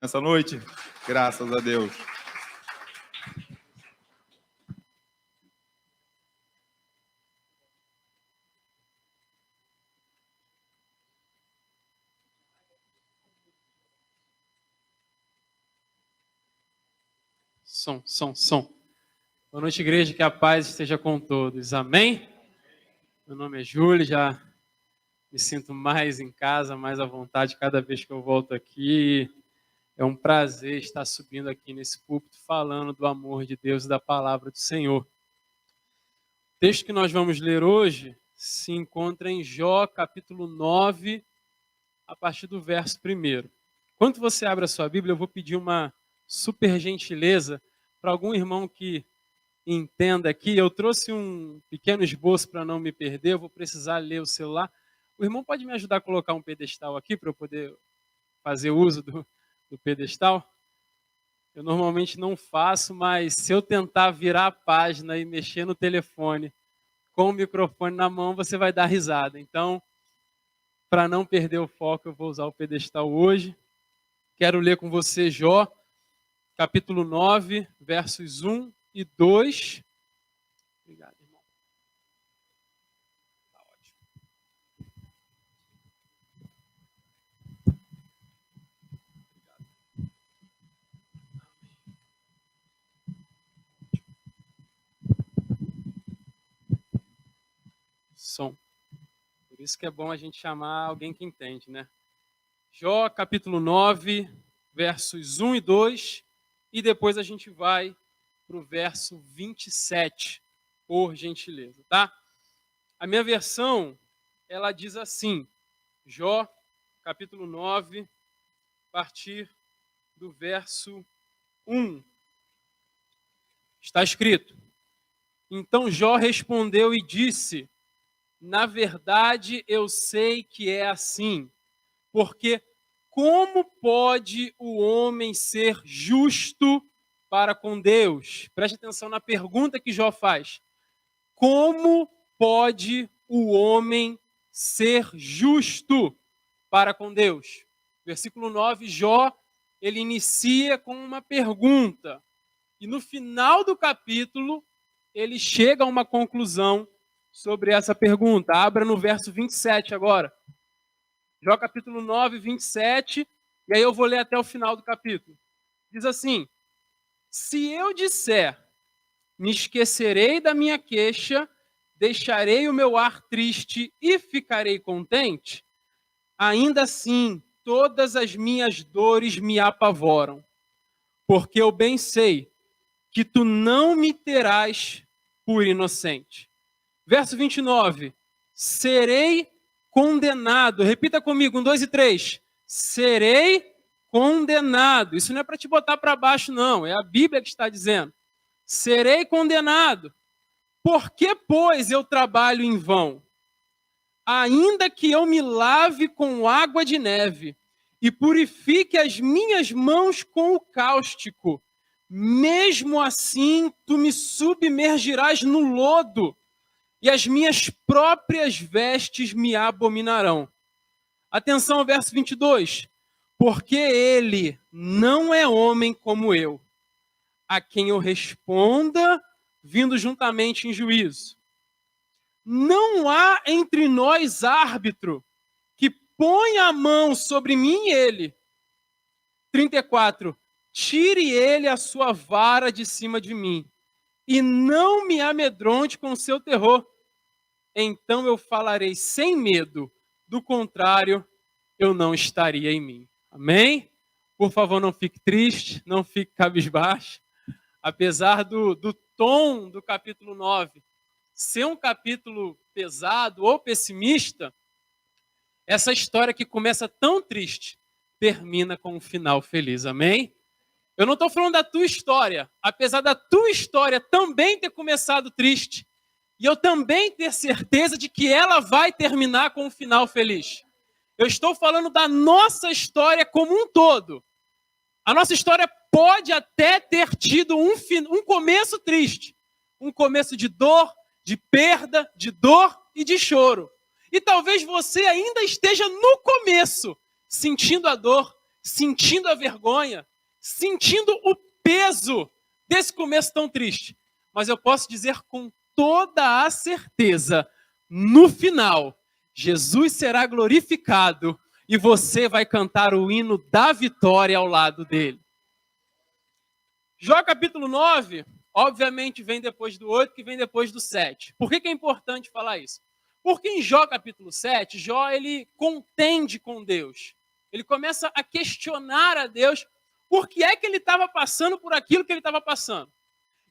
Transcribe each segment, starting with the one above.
nessa noite? Graças a Deus. Som. Boa noite, igreja, que a paz esteja com todos. Amém? Meu nome é Júlio, já me sinto mais em casa, mais à vontade cada vez que eu volto aqui. É um prazer estar subindo aqui nesse púlpito falando do amor de Deus e da palavra do Senhor. O texto que nós vamos ler hoje se encontra em Jó, capítulo 9, a partir do verso 1. Enquanto você abre a sua Bíblia, eu vou pedir uma super gentileza para algum irmão que entenda aqui. Eu trouxe um pequeno esboço para não me perder, eu vou precisar ler o celular. O irmão pode me ajudar a colocar um pedestal aqui para eu poder fazer uso do pedestal? Eu normalmente não faço, mas se eu tentar virar a página e mexer no telefone com o microfone na mão, você vai dar risada. Então, para não perder o foco, eu vou usar o pedestal hoje. Quero ler com você Jó, capítulo 9, versos 1 e 2. Obrigado, irmão. Tá ótimo. Som. Por isso que é bom a gente chamar alguém que entende, né? Jó, capítulo 9, versos 1 e 2, e depois a gente vai para o verso 27, por gentileza, tá? A minha versão, ela diz assim, Jó, capítulo 9, a partir do verso 1. Está escrito: Então Jó respondeu e disse: Na verdade eu sei que é assim, porque como pode o homem ser justo para com Deus? Preste atenção na pergunta que Jó faz. Como pode o homem ser justo para com Deus? Versículo 9, Jó, ele inicia com uma pergunta. E no final do capítulo, ele chega a uma conclusão sobre essa pergunta. Abra no verso 27 agora. Jó capítulo 9, 27, e aí eu vou ler até o final do capítulo. Diz assim: Se eu disser, me esquecerei da minha queixa, deixarei o meu ar triste e ficarei contente, ainda assim todas as minhas dores me apavoram, porque eu bem sei que tu não me terás por inocente. Verso 29, serei condenado. Repita comigo, 1, 2 e 3. Serei condenado. Isso não é para te botar para baixo, não. É a Bíblia que está dizendo. Serei condenado. Por que, pois, eu trabalho em vão? Ainda que eu me lave com água de neve e purifique as minhas mãos com o cáustico, mesmo assim tu me submergirás no lodo, e as minhas próprias vestes me abominarão. Atenção ao verso 22. Porque ele não é homem como eu, a quem eu responda, vindo juntamente em juízo. Não há entre nós árbitro que ponha a mão sobre mim e ele. 34. Tire ele a sua vara de cima de mim, e não me amedronte com seu terror. Então eu falarei sem medo, do contrário, eu não estaria em mim. Amém? Por favor, não fique triste, não fique cabisbaixo. Apesar do tom do capítulo 9 ser um capítulo pesado ou pessimista, essa história que começa tão triste, termina com um final feliz. Amém? Eu não estou falando da tua história, apesar da tua história também ter começado triste, e eu também ter certeza de que ela vai terminar com um final feliz. Eu estou falando da nossa história como um todo. A nossa história pode até ter tido um começo triste. Um começo de dor, de perda, de dor e de choro. E talvez você ainda esteja no começo, sentindo a dor, sentindo a vergonha, sentindo o peso desse começo tão triste. Mas eu posso dizer com toda a certeza, no final, Jesus será glorificado e você vai cantar o hino da vitória ao lado dele. Jó capítulo 9, obviamente vem depois do 8, que vem depois do 7. Por que é importante falar isso? Porque em Jó capítulo 7, Jó ele contende com Deus. Ele começa a questionar a Deus por que é que ele estava passando por aquilo que ele estava passando.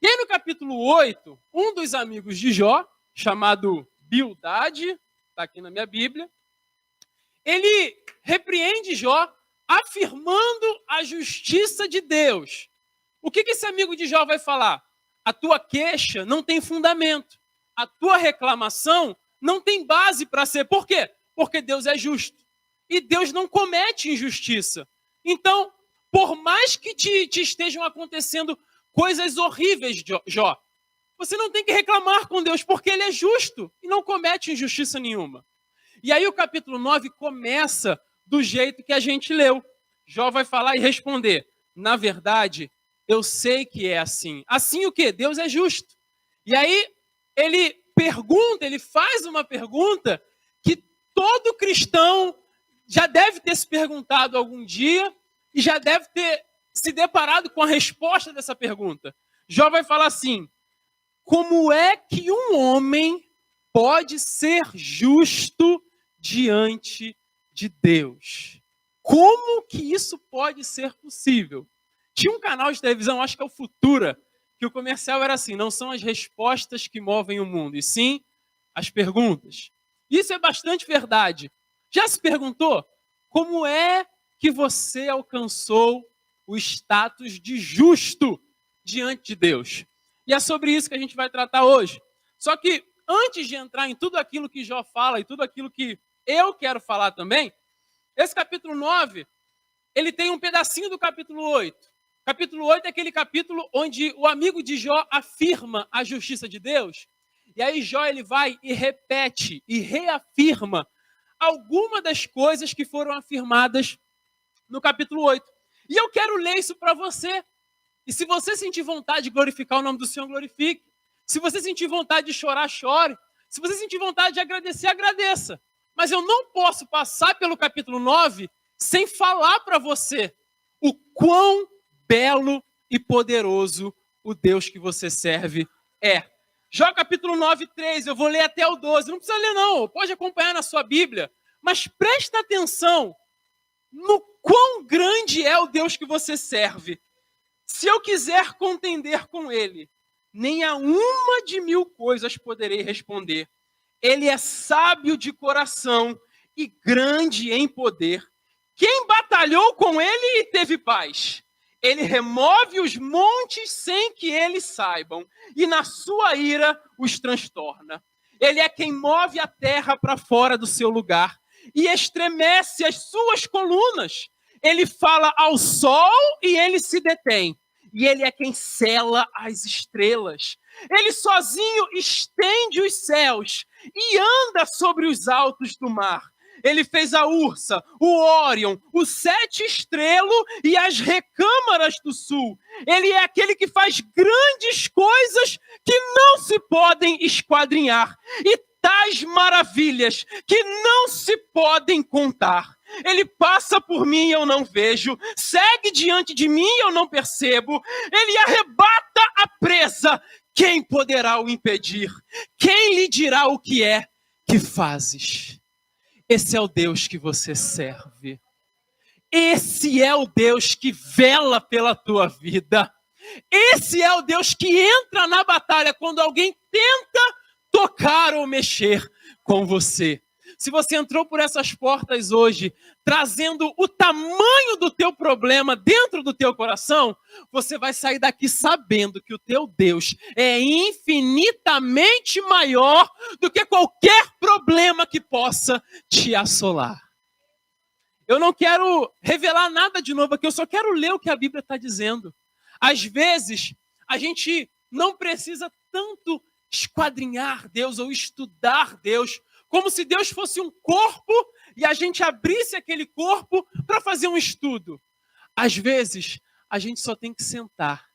E aí no capítulo 8, um dos amigos de Jó, chamado Bildade, está aqui na minha Bíblia, ele repreende Jó afirmando a justiça de Deus. O que esse amigo de Jó vai falar? A tua queixa não tem fundamento. A tua reclamação não tem base para ser. Por quê? Porque Deus é justo. E Deus não comete injustiça. Então, por mais que te estejam acontecendo coisas horríveis, Jó, você não tem que reclamar com Deus, porque Ele é justo e não comete injustiça nenhuma. E aí o capítulo 9 começa do jeito que a gente leu. Jó vai falar e responder: na verdade, eu sei que é assim. Assim o quê? Deus é justo. E aí ele pergunta, ele faz uma pergunta que todo cristão já deve ter se perguntado algum dia e já deve ter se deparado com a resposta dessa pergunta. Jó vai falar assim: como é que um homem pode ser justo diante de Deus? Como que isso pode ser possível? Tinha um canal de televisão, acho que é o Futura, que o comercial era assim: não são as respostas que movem o mundo, e sim as perguntas. Isso é bastante verdade. Já se perguntou como é que você alcançou o status de justo diante de Deus? E é sobre isso que a gente vai tratar hoje. Só que antes de entrar em tudo aquilo que Jó fala e tudo aquilo que eu quero falar também, esse capítulo 9, ele tem um pedacinho do capítulo 8. Capítulo 8 é aquele capítulo onde o amigo de Jó afirma a justiça de Deus. E aí Jó ele vai e repete e reafirma alguma das coisas que foram afirmadas no capítulo 8. E eu quero ler isso para você. E se você sentir vontade de glorificar o nome do Senhor, glorifique. Se você sentir vontade de chorar, chore. Se você sentir vontade de agradecer, agradeça. Mas eu não posso passar pelo capítulo 9 sem falar para você o quão belo e poderoso o Deus que você serve é. Jó capítulo 9, 3, eu vou ler até o 12. Não precisa ler não, pode acompanhar na sua Bíblia. Mas presta atenção no quão grande é o Deus que você serve. Se eu quiser contender com Ele, nem a uma de 1000 coisas poderei responder. Ele é sábio de coração e grande em poder. Quem batalhou com Ele e teve paz? Ele remove os montes sem que eles saibam, e na sua ira os transtorna. Ele é quem move a terra para fora do seu lugar e estremece as suas colunas. Ele fala ao sol e ele se detém. E ele é quem sela as estrelas. Ele sozinho estende os céus e anda sobre os altos do mar. Ele fez a Ursa, o Órion, o Sete Estrelo e as recâmaras do sul. Ele é aquele que faz grandes coisas que não se podem esquadrinhar. E tais maravilhas que não se podem contar. Ele passa por mim e eu não vejo, segue diante de mim e eu não percebo. Ele arrebata a presa. Quem poderá o impedir? Quem lhe dirá o que é que fazes? Esse é o Deus que você serve. Esse é o Deus que vela pela tua vida. Esse é o Deus que entra na batalha quando alguém tenta tocar ou mexer com você. Se você entrou por essas portas hoje, trazendo o tamanho do teu problema dentro do teu coração, você vai sair daqui sabendo que o teu Deus é infinitamente maior do que qualquer problema que possa te assolar. Eu não quero revelar nada de novo aqui, eu só quero ler o que a Bíblia está dizendo. Às vezes, a gente não precisa tanto esquadrinhar Deus ou estudar Deus, como se Deus fosse um corpo e a gente abrisse aquele corpo para fazer um estudo. Às vezes, a gente só tem que sentar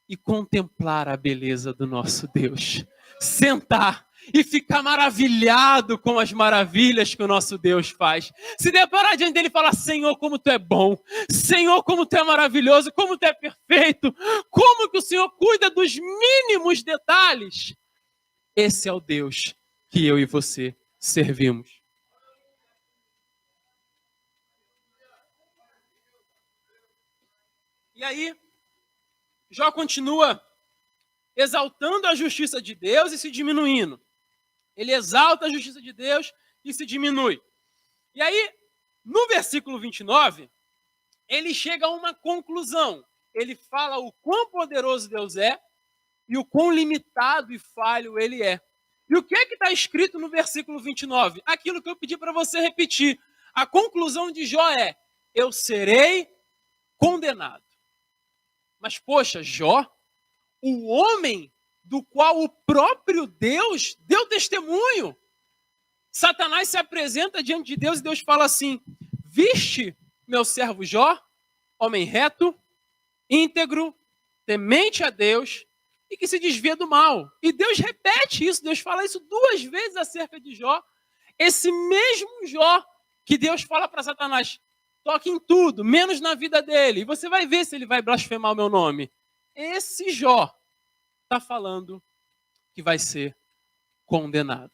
e contemplar a beleza do nosso Deus. Sentar e ficar maravilhado com as maravilhas que o nosso Deus faz. Se deparar diante dele e falar: Senhor, como tu é bom. Senhor, como tu é maravilhoso. Como tu é perfeito. Como que o Senhor cuida dos mínimos detalhes. Esse é o Deus que eu e você servimos. E aí, Jó continua exaltando a justiça de Deus e se diminuindo. Ele exalta a justiça de Deus e se diminui. E aí, no versículo 29, ele chega a uma conclusão. Ele fala o quão poderoso Deus é e o quão limitado e falho ele é. E o que é que está escrito no versículo 29? Aquilo que eu pedi para você repetir. A conclusão de Jó é: eu serei condenado. Mas, poxa, Jó, o homem do qual o próprio Deus deu testemunho. Satanás se apresenta diante de Deus e Deus fala assim: viste meu servo Jó, homem reto, íntegro, temente a Deus e que se desvia do mal. E Deus repete isso, Deus fala isso 2 vezes acerca de Jó. Esse mesmo Jó que Deus fala para Satanás: toque em tudo, menos na vida dele. E você vai ver se ele vai blasfemar o meu nome. Esse Jó está falando que vai ser condenado.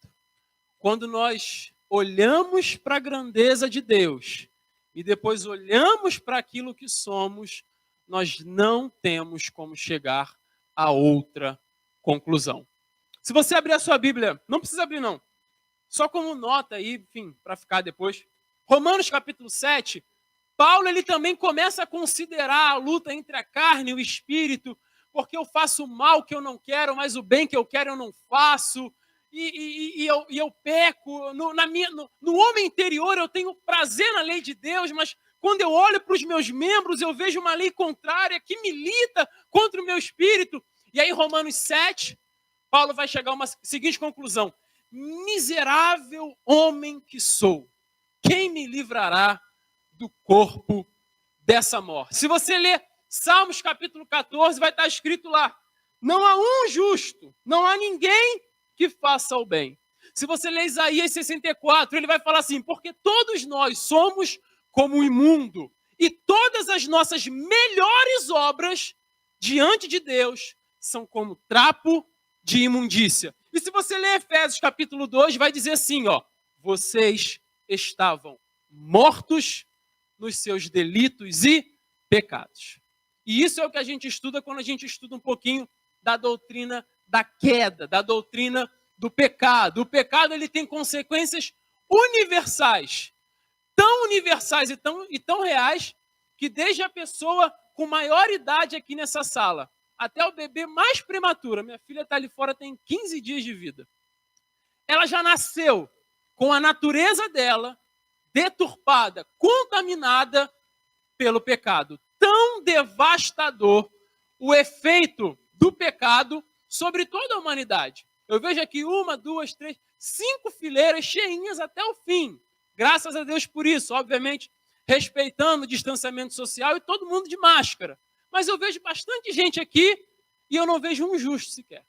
Quando nós olhamos para a grandeza de Deus e depois olhamos para aquilo que somos, nós não temos como chegar a outra conclusão. Se você abrir a sua Bíblia, não precisa abrir não, só como nota aí, enfim, para ficar depois. Romanos capítulo 7, Paulo ele também começa a considerar a luta entre a carne e o espírito, porque eu faço o mal que eu não quero, mas o bem que eu quero eu não faço, e eu peco. No homem interior eu tenho prazer na lei de Deus, mas quando eu olho para os meus membros eu vejo uma lei contrária que milita contra o meu espírito. E aí em Romanos 7, Paulo vai chegar a uma seguinte conclusão: miserável homem que sou, quem me livrará do corpo dessa morte? Se você ler Salmos capítulo 14, vai estar escrito lá: não há um justo, não há ninguém que faça o bem. Se você ler Isaías 64, ele vai falar assim: porque todos nós somos como o imundo, e todas as nossas melhores obras diante de Deus são como trapo de imundícia. E se você ler Efésios capítulo 2, vai dizer assim, ó: vocês estavam mortos nos seus delitos e pecados. E isso é o que a gente estuda quando a gente estuda um pouquinho da doutrina da queda, da doutrina do pecado. O pecado ele tem consequências universais, tão universais e tão reais, que desde a pessoa com maior idade aqui nessa sala, até o bebê mais prematuro, minha filha está ali fora, tem 15 dias de vida, ela já nasceu com a natureza dela deturpada, contaminada pelo pecado. Tão devastador o efeito do pecado sobre toda a humanidade. Eu vejo aqui 1, 2, 3, 5 fileiras cheinhas até o fim. Graças a Deus por isso, obviamente, respeitando o distanciamento social e todo mundo de máscara. Mas eu vejo bastante gente aqui e eu não vejo um justo sequer.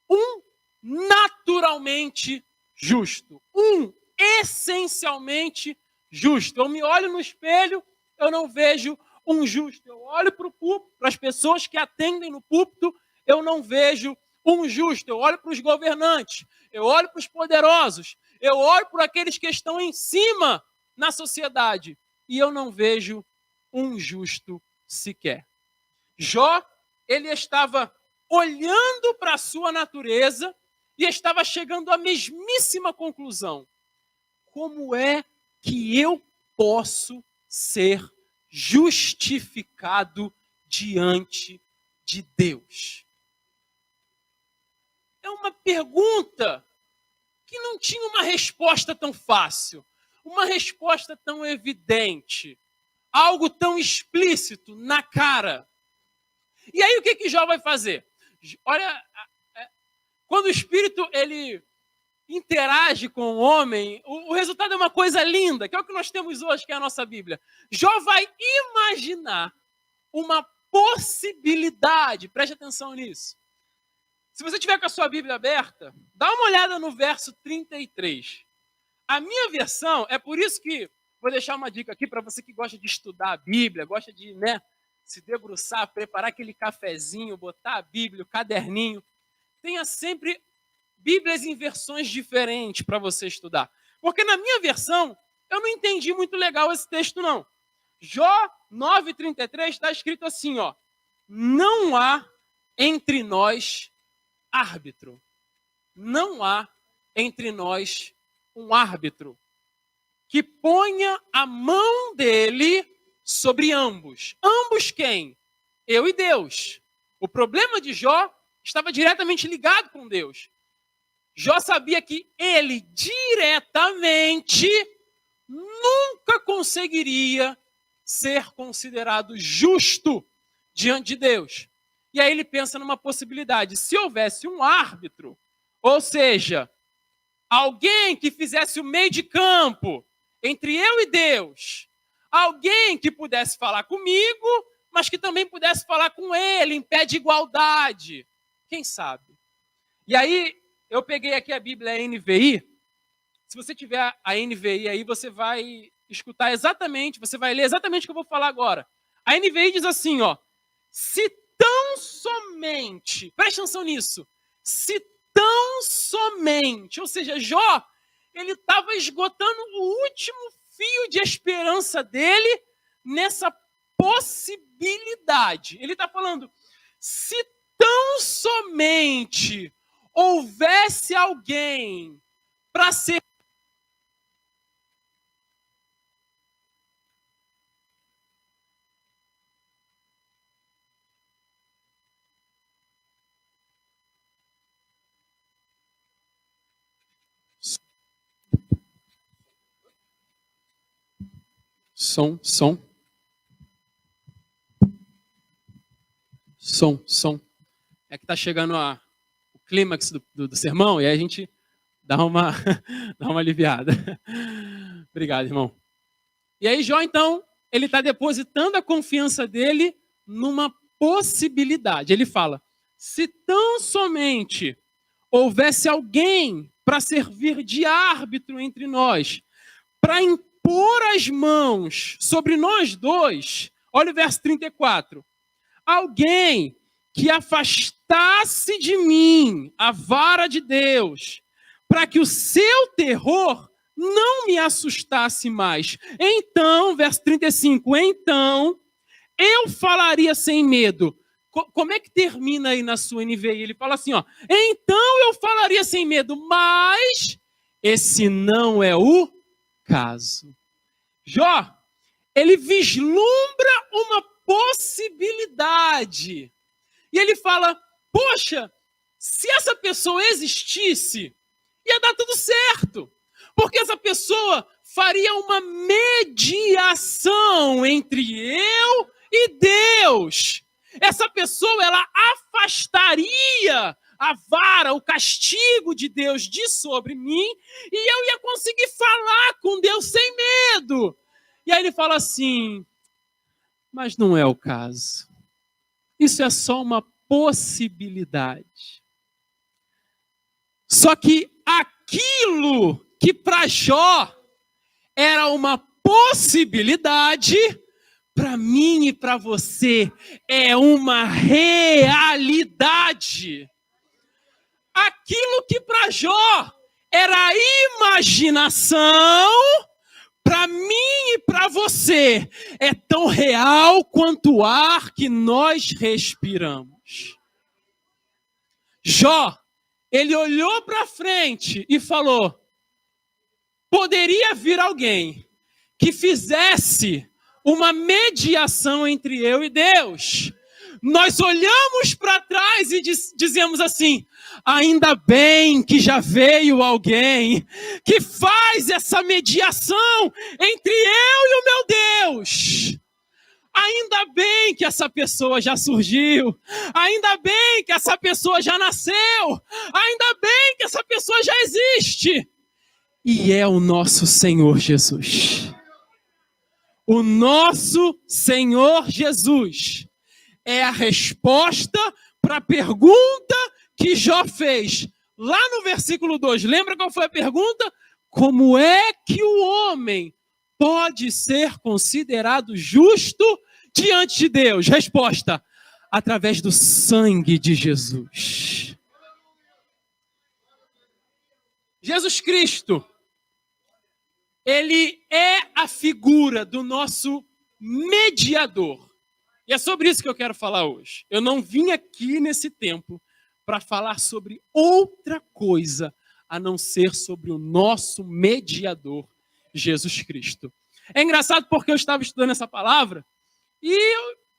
Um naturalmente justo. Um essencialmente justo. Eu me olho no espelho, eu não vejo um justo. Eu olho para o púlpito, para as pessoas que atendem no púlpito, eu não vejo um justo. Eu olho para os governantes, eu olho para os poderosos, eu olho para aqueles que estão em cima na sociedade e eu não vejo um justo sequer. Jó, ele estava olhando para a sua natureza e estava chegando à mesmíssima conclusão: como é que eu posso ser justificado diante de Deus? É uma pergunta que não tinha uma resposta tão fácil, uma resposta tão evidente, algo tão explícito na cara. E aí o que Jó vai fazer? Olha, quando o Espírito ele interage com o homem, o resultado é uma coisa linda, que é o que nós temos hoje, que é a nossa Bíblia. Jó vai imaginar uma possibilidade. Preste atenção nisso. Se você tiver com a sua Bíblia aberta, dá uma olhada no verso 33. A minha versão, é por isso que vou deixar uma dica aqui para você que gosta de estudar a Bíblia, gosta de, se debruçar, preparar aquele cafezinho, botar a Bíblia, o caderninho. Tenha sempre Bíblias em versões diferentes para você estudar. Porque na minha versão, eu não entendi muito legal esse texto, não. Jó 9,33 está escrito assim, ó. Não há entre nós árbitro. Não há entre nós um árbitro que ponha a mão dele sobre ambos. Ambos quem? Eu e Deus. O problema de Jó estava diretamente ligado com Deus. Jó sabia que ele diretamente nunca conseguiria ser considerado justo diante de Deus. E aí ele pensa numa possibilidade. Se houvesse um árbitro, ou seja, alguém que fizesse o meio de campo entre eu e Deus, alguém que pudesse falar comigo, mas que também pudesse falar com ele em pé de igualdade. Quem sabe? E aí, eu peguei aqui a Bíblia NVI. Se você tiver a NVI aí, você vai escutar exatamente, você vai ler exatamente o que eu vou falar agora. A NVI diz assim, ó. Se tão somente, preste atenção nisso, se tão somente, ou seja, Jó, ele estava esgotando o último fio de esperança dele nessa possibilidade. Ele está falando, se tão somente houvesse alguém para ser som. É que está chegando o clímax do sermão e aí a gente dá uma aliviada. Obrigado, irmão. E aí Jó, então, ele está depositando a confiança dele numa possibilidade. Ele fala, se tão somente houvesse alguém para servir de árbitro entre nós, para impor as mãos sobre nós dois, olha o verso 34, alguém que afastasse de mim a vara de Deus, para que o seu terror não me assustasse mais. Então, verso 35, então eu falaria sem medo. Como é que termina aí na sua NVI? Ele fala assim, ó, então eu falaria sem medo, mas esse não é o caso. Jó, ele vislumbra uma possibilidade. E ele fala, poxa, se essa pessoa existisse, ia dar tudo certo. Porque essa pessoa faria uma mediação entre eu e Deus. Essa pessoa, ela afastaria a vara, o castigo de Deus de sobre mim, e eu ia conseguir falar com Deus sem medo. E aí ele fala assim, mas não é o caso. Isso é só uma possibilidade. Só que aquilo que para Jó era uma possibilidade, para mim e para você é uma realidade. Aquilo que para Jó era imaginação, para mim e para você é tão real quanto o ar que nós respiramos. Jó, ele olhou para frente e falou, poderia vir alguém que fizesse uma mediação entre eu e Deus. Nós olhamos para trás e dizemos assim, ainda bem que já veio alguém que faz essa mediação entre eu e o meu Deus. Ainda bem que essa pessoa já surgiu. Ainda bem que essa pessoa já nasceu. Ainda bem que essa pessoa já existe. E é o nosso Senhor Jesus. O nosso Senhor Jesus é a resposta para a pergunta que Jó fez. Lá no versículo 2, lembra qual foi a pergunta? Como é que o homem pode ser considerado justo diante de Deus? Resposta: através do sangue de Jesus. Jesus Cristo, ele é a figura do nosso mediador. E é sobre isso que eu quero falar hoje. Eu não vim aqui nesse templo para falar sobre outra coisa a não ser sobre o nosso mediador, Jesus Cristo. É engraçado porque eu estava estudando essa palavra e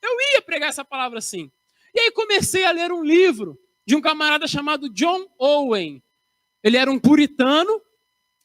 eu ia pregar essa palavra assim. E aí comecei a ler um livro de um camarada chamado John Owen. Ele era um puritano,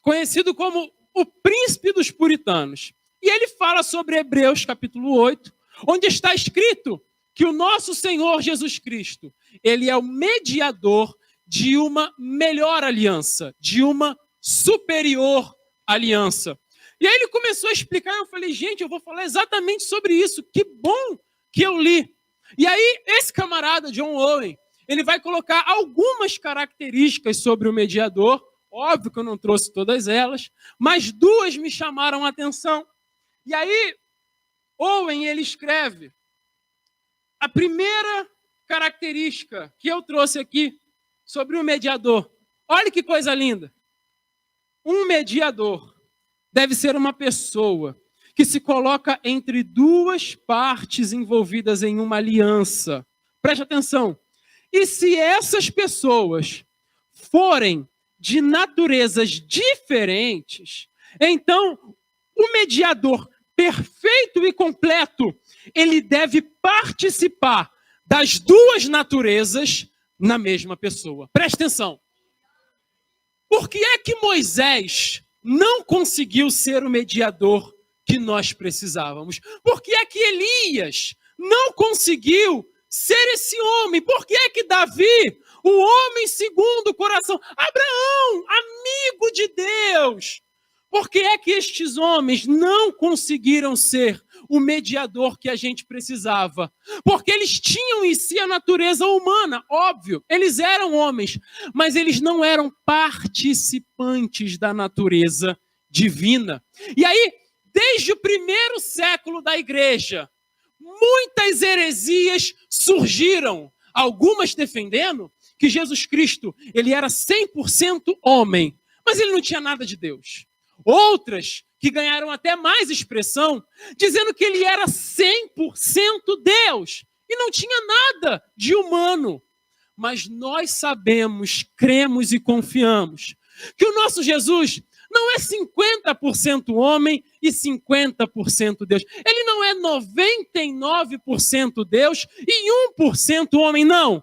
conhecido como o príncipe dos puritanos. E ele fala sobre Hebreus capítulo 8, onde está escrito que o nosso Senhor Jesus Cristo, ele é o mediador de uma melhor aliança, de uma superior aliança. E aí ele começou a explicar, eu falei, gente, eu vou falar exatamente sobre isso, que bom que eu li. E aí esse camarada, John Owen, ele vai colocar algumas características sobre o mediador, óbvio que eu não trouxe todas elas, mas duas me chamaram a atenção. E aí Owen, ele escreve, a primeira característica que eu trouxe aqui sobre o mediador, olha que coisa linda. Um mediador deve ser uma pessoa que se coloca entre duas partes envolvidas em uma aliança. Preste atenção. E se essas pessoas forem de naturezas diferentes, então o mediador perfeito e completo, ele deve participar das duas naturezas na mesma pessoa. Preste atenção. Por que é que Moisés não conseguiu ser o mediador que nós precisávamos? Por que é que Elias não conseguiu ser esse homem? Por que é que Davi, o homem segundo o coração, Abraão, amigo de Deus, por que é que estes homens não conseguiram ser o mediador que a gente precisava? Porque eles tinham em si a natureza humana, óbvio, eles eram homens, mas eles não eram participantes da natureza divina. E aí, desde o primeiro século da igreja, muitas heresias surgiram, algumas defendendo que Jesus Cristo, ele era 100% homem, mas ele não tinha nada de Deus. Outras que ganharam até mais expressão, dizendo que ele era 100% Deus e não tinha nada de humano. Mas nós sabemos, cremos e confiamos que o nosso Jesus não é 50% homem e 50% Deus. Ele não é 99% Deus e 1% homem, não.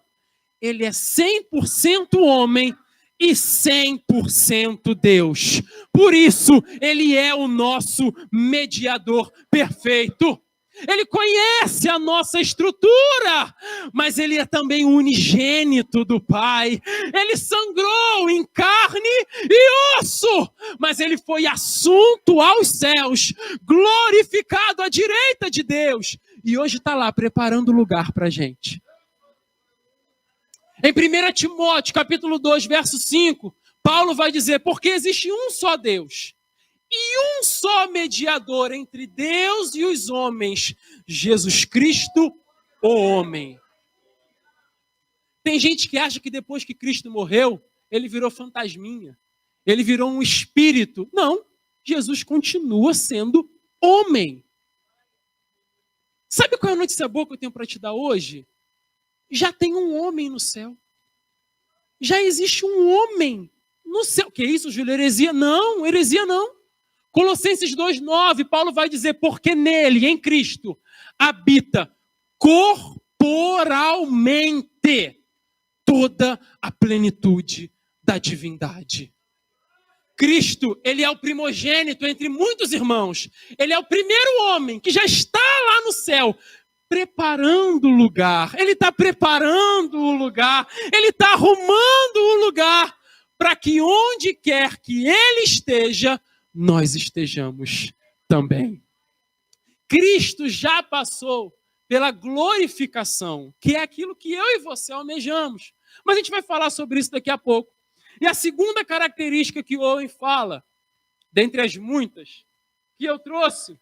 Ele é 100% homem e 100% Deus. Por isso, ele é o nosso mediador perfeito. Ele conhece a nossa estrutura, mas ele é também o unigênito do Pai. Ele sangrou em carne e osso, mas ele foi assunto aos céus, glorificado à direita de Deus. E hoje está lá preparando lugar para a gente. Em 1 Timóteo, capítulo 2, verso 5, Paulo vai dizer, porque existe um só Deus e um só mediador entre Deus e os homens, Jesus Cristo, o homem. Tem gente que acha que depois que Cristo morreu, ele virou fantasminha, ele virou um espírito. Não, Jesus continua sendo homem. Sabe qual é a notícia boa que eu tenho para te dar hoje? Já tem um homem no céu. Já existe um homem no céu. Que isso, Júlio? Heresia? Não, heresia não. Colossenses 2,9, Paulo vai dizer, porque nele, em Cristo, habita corporalmente toda a plenitude da divindade. Cristo, ele é o primogênito entre muitos irmãos. Ele é o primeiro homem que já está lá no céu, preparando o lugar. Ele está preparando o lugar. Ele está arrumando o lugar para que onde quer que ele esteja, nós estejamos também. Cristo já passou pela glorificação, que é aquilo que eu e você almejamos. Mas a gente vai falar sobre isso daqui a pouco. E a segunda característica que Owen fala, dentre as muitas que eu trouxe,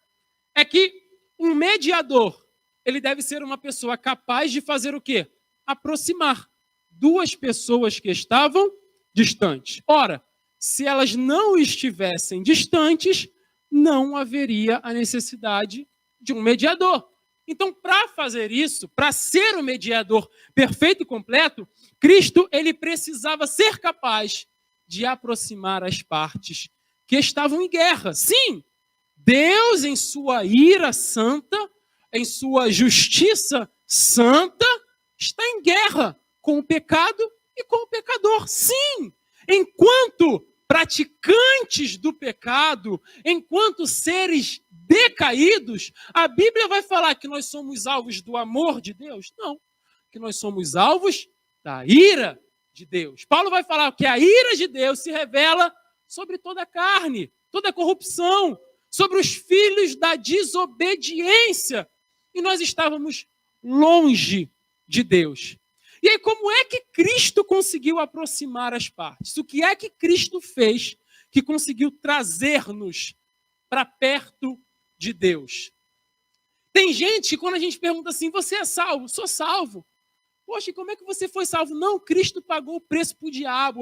é que um mediador, ele deve ser uma pessoa capaz de fazer o quê? Aproximar duas pessoas que estavam distantes. Ora, se elas não estivessem distantes, não haveria a necessidade de um mediador. Então, para fazer isso, para ser o mediador perfeito e completo, Cristo ele precisava ser capaz de aproximar as partes que estavam em guerra. Sim, Deus, em sua ira santa, em sua justiça santa, está em guerra com o pecado e com o pecador. Sim, enquanto praticantes do pecado, enquanto seres decaídos, a Bíblia vai falar que nós somos alvos do amor de Deus? Não, que nós somos alvos da ira de Deus. Paulo vai falar que a ira de Deus se revela sobre toda a carne, toda a corrupção, sobre os filhos da desobediência. E nós estávamos longe de Deus. E aí, como é que Cristo conseguiu aproximar as partes? O que é que Cristo fez que conseguiu trazer-nos para perto de Deus? Tem gente que quando a gente pergunta assim, você é salvo? Sou salvo. Poxa, e como é que você foi salvo? Não, Cristo pagou o preço para o diabo.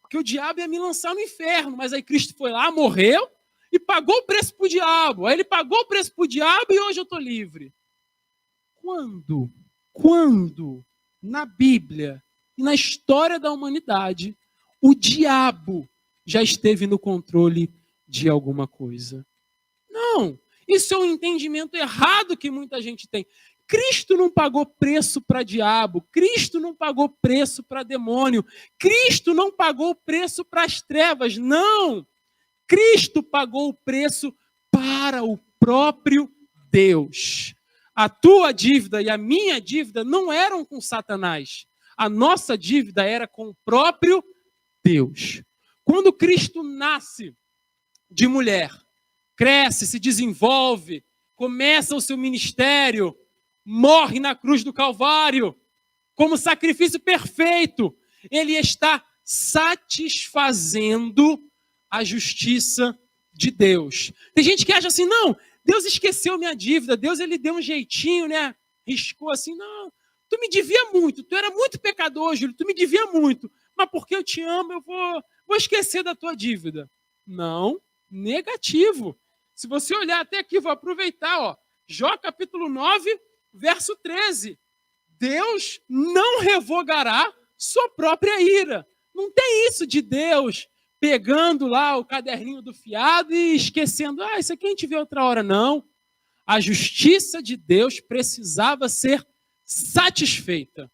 Porque o diabo ia me lançar no inferno. Mas aí Cristo foi lá, morreu e pagou o preço para o diabo. Aí ele pagou o preço para o diabo e hoje eu estou livre. Quando na Bíblia e na história da humanidade o diabo já esteve no controle de alguma coisa? Não, isso é um entendimento errado que muita gente tem. Cristo não pagou preço para diabo, Cristo não pagou preço para demônio, Cristo não pagou preço para as trevas, não. Cristo pagou o preço para o próprio Deus. A tua dívida e a minha dívida não eram com Satanás. A nossa dívida era com o próprio Deus. Quando Cristo nasce de mulher, cresce, se desenvolve, começa o seu ministério, morre na cruz do Calvário, como sacrifício perfeito, ele está satisfazendo a justiça de Deus. Tem gente que acha assim, não, Deus esqueceu minha dívida, Deus ele deu um jeitinho, né? Riscou assim, não, tu me devia muito, tu era muito pecador, Júlio, tu me devia muito, mas porque eu te amo, eu vou esquecer da tua dívida. Não, negativo. Se você olhar até aqui, vou aproveitar, ó, Jó capítulo 9, verso 13. Deus não revogará sua própria ira. Não tem isso de Deus pegando lá o caderninho do fiado e esquecendo, isso aqui a gente vê outra hora. Não. A justiça de Deus precisava ser satisfeita.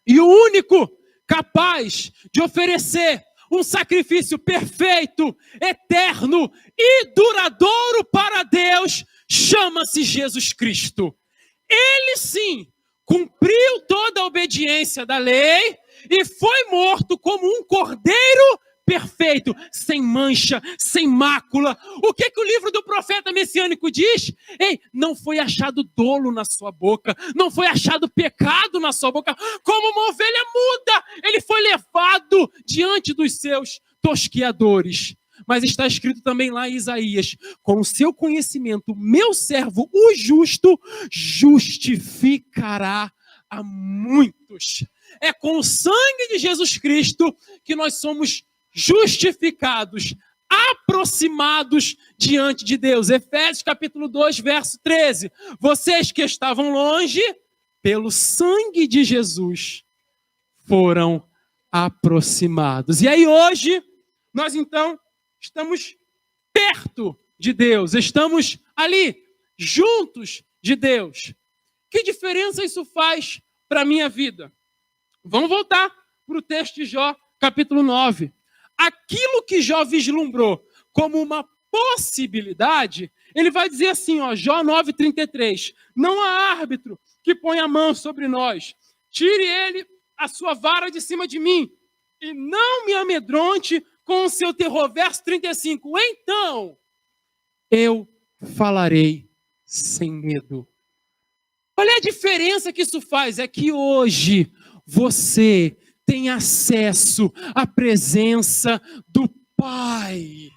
E o único capaz de oferecer um sacrifício perfeito, eterno e duradouro para Deus chama-se Jesus Cristo. Ele sim cumpriu toda a obediência da lei e foi morto como um cordeiro perfeito, sem mancha, sem mácula. O que o livro do profeta messiânico diz? Ei, não foi achado dolo na sua boca, não foi achado pecado na sua boca, como uma ovelha muda, ele foi levado diante dos seus tosqueadores. Mas está escrito também lá em Isaías, com o seu conhecimento, meu servo, o justo, justificará a muitos. É com o sangue de Jesus Cristo que nós somos justificados, aproximados diante de Deus. Efésios capítulo 2, verso 13. Vocês que estavam longe, pelo sangue de Jesus, foram aproximados. E aí hoje, nós então estamos perto de Deus, estamos ali, juntos de Deus. Que diferença isso faz para a minha vida? Vamos voltar para o texto de Jó, capítulo 9. Aquilo que Jó vislumbrou como uma possibilidade, ele vai dizer assim, ó, Jó 9,33. Não há árbitro que ponha a mão sobre nós. Tire ele a sua vara de cima de mim e não me amedronte com o seu terror. Verso 35. Então, eu falarei sem medo. Olha a diferença que isso faz. É que hoje você tem acesso à presença do Pai.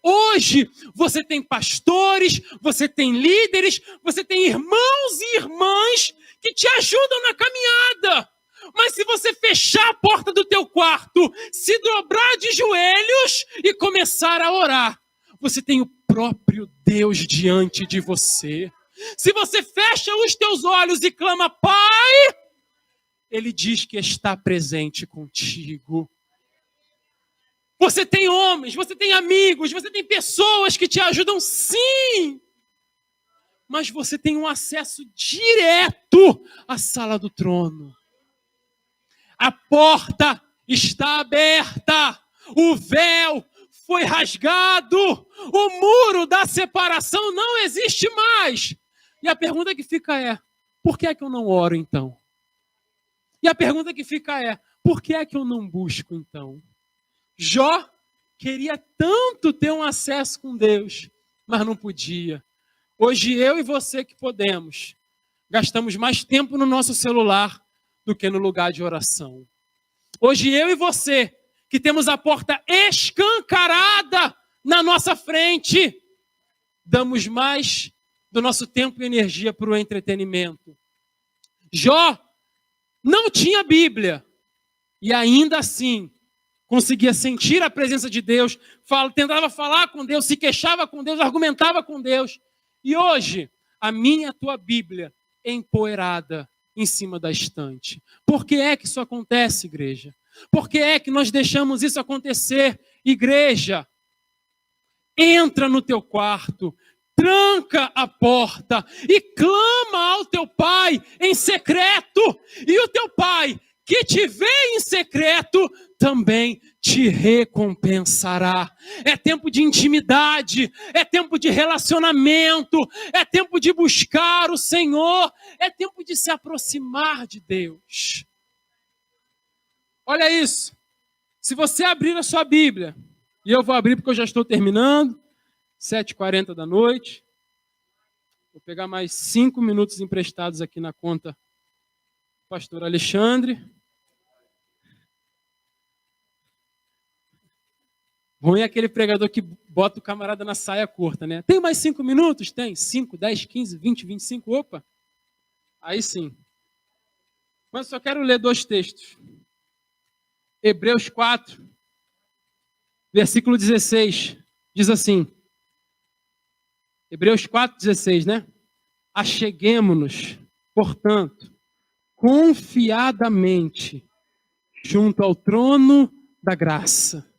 Hoje você tem pastores, você tem líderes, você tem irmãos e irmãs que te ajudam na caminhada. Mas se você fechar a porta do teu quarto, se dobrar de joelhos e começar a orar, você tem o próprio Deus diante de você. Se você fecha os teus olhos e clama, Pai, Ele diz que está presente contigo. Você tem homens, você tem amigos, você tem pessoas que te ajudam, sim. Mas você tem um acesso direto à sala do trono. A porta está aberta, o véu foi rasgado, o muro da separação não existe mais. E a pergunta que fica é, por que é que eu não oro então? E a pergunta que fica é, por que é que eu não busco então? Jó queria tanto ter um acesso com Deus, mas não podia. Hoje eu e você que podemos, gastamos mais tempo no nosso celular do que no lugar de oração. Hoje eu e você, que temos a porta escancarada na nossa frente, damos mais do nosso tempo e energia para o entretenimento. Jó não tinha Bíblia e ainda assim conseguia sentir a presença de Deus, tentava falar com Deus, se queixava com Deus, argumentava com Deus. E hoje, a minha e a tua Bíblia é empoeirada em cima da estante. Por que é que isso acontece, igreja? Por que é que nós deixamos isso acontecer, igreja? Entra no teu quarto, tranca a porta e clama ao teu Pai em secreto. E o teu Pai, que te vê em secreto, também te recompensará. É tempo de intimidade, é tempo de relacionamento, é tempo de buscar o Senhor, é tempo de se aproximar de Deus. Olha isso, se você abrir a sua Bíblia, e eu vou abrir porque eu já estou terminando, 7h40 da noite, vou pegar mais 5 minutos emprestados aqui na conta do pastor Alexandre. Ruim é aquele pregador que bota o camarada na saia curta, né? Tem mais 5 minutos? Tem. 5, 10, 15, 20, 25, opa. Aí sim. Mas só quero ler 2 textos. Hebreus 4, versículo 16, diz assim. Hebreus 4, 16, né? Acheguemo-nos, portanto, confiadamente, junto ao trono da graça,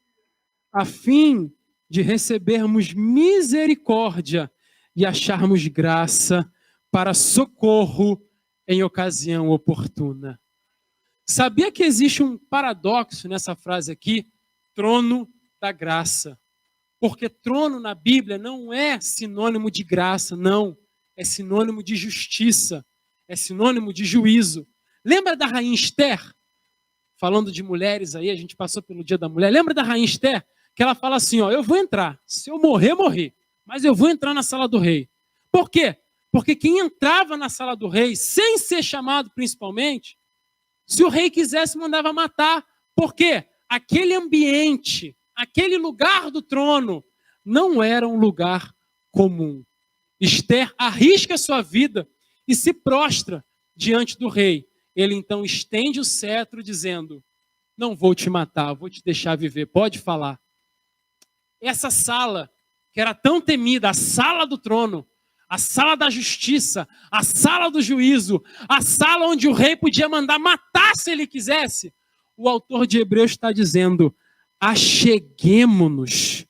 a fim de recebermos misericórdia e acharmos graça para socorro em ocasião oportuna. Sabia que existe um paradoxo nessa frase aqui? Trono da graça. Porque trono na Bíblia não é sinônimo de graça, não. É sinônimo de justiça. É sinônimo de juízo. Lembra da rainha Esther? Falando de mulheres aí, a gente passou pelo Dia da Mulher. Lembra da rainha Esther? Que ela fala assim, ó, eu vou entrar. Se eu morrer, morri. Mas eu vou entrar na sala do rei. Por quê? Porque quem entrava na sala do rei, sem ser chamado principalmente, se o rei quisesse, mandava matar. Por quê? Aquele ambiente, aquele lugar do trono, não era um lugar comum. Esther arrisca sua vida e se prostra diante do rei. Ele então estende o cetro dizendo, não vou te matar, vou te deixar viver, pode falar. Essa sala, que era tão temida, a sala do trono, a sala da justiça, a sala do juízo, a sala onde o rei podia mandar matar se ele quisesse, o autor de Hebreus está dizendo, acheguemo-nos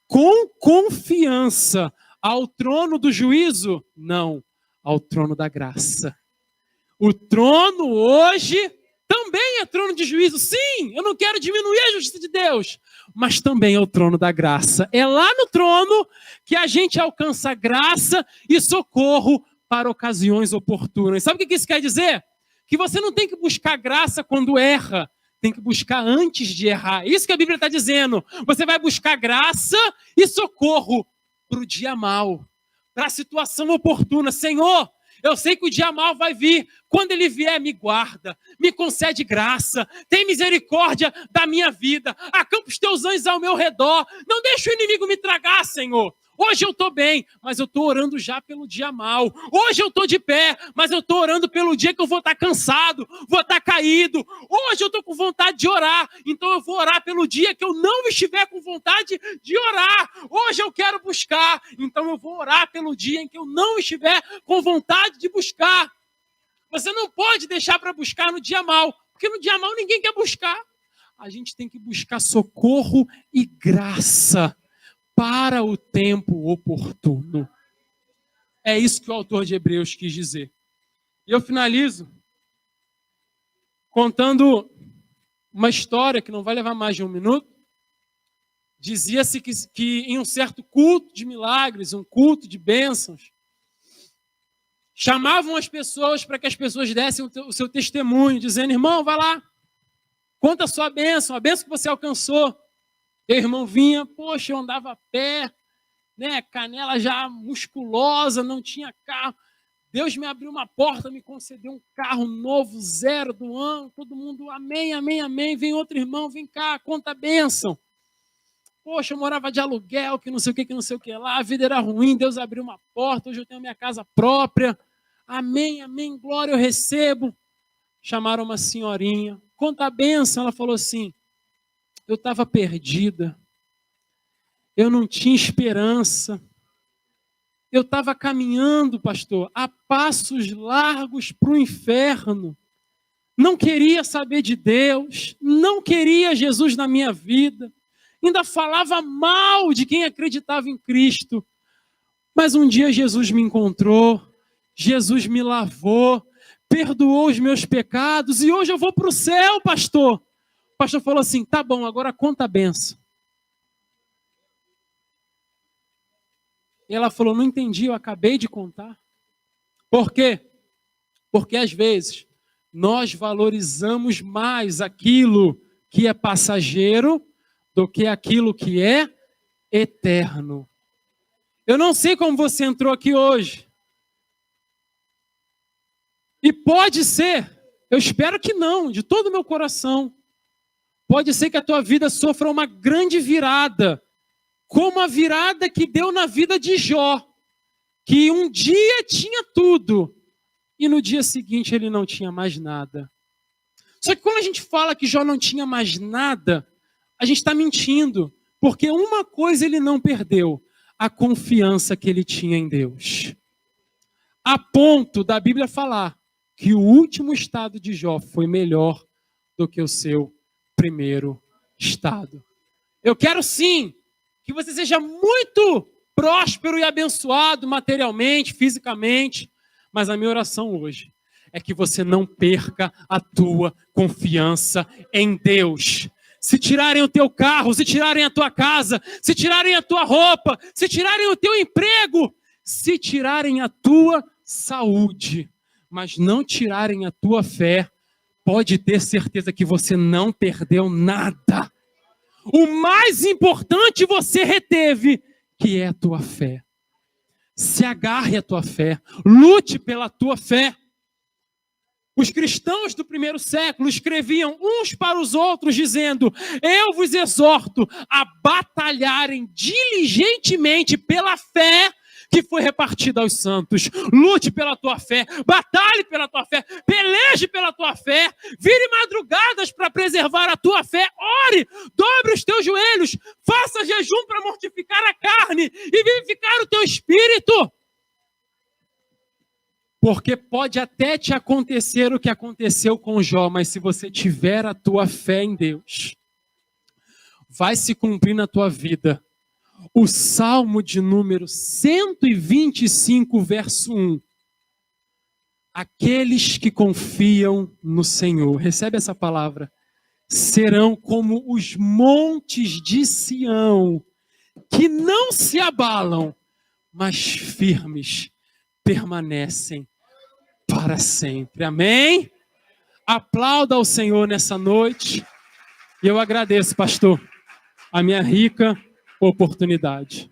com confiança ao trono do juízo? Não, ao trono da graça. O trono hoje também é trono de juízo. Sim, eu não quero diminuir a justiça de Deus, mas também é o trono da graça. É lá no trono que a gente alcança graça e socorro para ocasiões oportunas. Sabe o que isso quer dizer? Que você não tem que buscar graça quando erra, tem que buscar antes de errar. Isso que a Bíblia está dizendo. Você vai buscar graça e socorro para o dia mau, para a situação oportuna. Senhor, eu sei que o dia mau vai vir. Quando ele vier, me guarda, me concede graça, tem misericórdia da minha vida. Acampa os teus anjos ao meu redor. Não deixa o inimigo me tragar, Senhor. Hoje eu estou bem, mas eu estou orando já pelo dia mau. Hoje eu estou de pé, mas eu estou orando pelo dia que eu vou estar cansado, vou estar caído. Hoje eu estou com vontade de orar, então eu vou orar pelo dia que eu não estiver com vontade de orar. Hoje eu quero buscar, então eu vou orar pelo dia em que eu não estiver com vontade de buscar. Você não pode deixar para buscar no dia mau, porque no dia mau ninguém quer buscar. A gente tem que buscar socorro e graça para o tempo oportuno. É isso que o autor de Hebreus quis dizer. E eu finalizo contando uma história que não vai levar mais de um minuto. Dizia-se que em um certo culto de milagres, um culto de bênçãos, chamavam as pessoas para que as pessoas dessem o seu testemunho, dizendo: irmão, vai lá, conta a sua bênção, a bênção que você alcançou. Meu irmão vinha, poxa, eu andava a pé, né, canela já musculosa, não tinha carro. Deus me abriu uma porta, me concedeu um carro novo, 0 do ano. Todo mundo, amém, amém, amém. Vem outro irmão, vem cá, conta a bênção. Poxa, eu morava de aluguel, que não sei o que lá. A vida era ruim, Deus abriu uma porta. Hoje eu tenho minha casa própria. Amém, amém, glória eu recebo. Chamaram uma senhorinha, conta a bênção. Ela falou assim: eu estava perdida, eu não tinha esperança, eu estava caminhando, pastor, a passos largos para o inferno, não queria saber de Deus, não queria Jesus na minha vida, ainda falava mal de quem acreditava em Cristo, mas um dia Jesus me encontrou, Jesus me lavou, perdoou os meus pecados e hoje eu vou para o céu, pastor. O pastor falou assim: tá bom, agora conta a benção. E ela falou: não entendi, eu acabei de contar. Por quê? Porque às vezes nós valorizamos mais aquilo que é passageiro do que aquilo que é eterno. Eu não sei como você entrou aqui hoje. E pode ser, eu espero que não, de todo o meu coração, pode ser que a tua vida sofra uma grande virada, como a virada que deu na vida de Jó, que um dia tinha tudo e no dia seguinte ele não tinha mais nada. Só que quando a gente fala que Jó não tinha mais nada, a gente está mentindo, porque uma coisa ele não perdeu: a confiança que ele tinha em Deus. A ponto da Bíblia falar que o último estado de Jó foi melhor do que o seu primeiro estado. Eu quero sim que você seja muito próspero e abençoado materialmente, fisicamente, mas a minha oração hoje é que você não perca a tua confiança em Deus. Se tirarem o teu carro, se tirarem a tua casa, se tirarem a tua roupa, se tirarem o teu emprego, se tirarem a tua saúde, mas não tirarem a tua fé, pode ter certeza que você não perdeu nada. O mais importante você reteve, que é a tua fé. Se agarre à tua fé, lute pela tua fé. Os cristãos do primeiro século escreviam uns para os outros dizendo: eu vos exorto a batalharem diligentemente pela fé que foi repartida aos santos. Lute pela tua fé, batalhe pela tua fé, peleje pela tua fé, vire madrugadas para preservar a tua fé, ore, dobre os teus joelhos, faça jejum para mortificar a carne e vivificar o teu espírito. Porque pode até te acontecer o que aconteceu com Jó, mas se você tiver a tua fé em Deus, vai se cumprir na tua vida o Salmo de número 125, verso 1. Aqueles que confiam no Senhor, recebe essa palavra, serão como os montes de Sião, que não se abalam, mas firmes permanecem para sempre. Amém? Aplauda ao Senhor nessa noite. E eu agradeço, pastor, a minha rica oportunidade.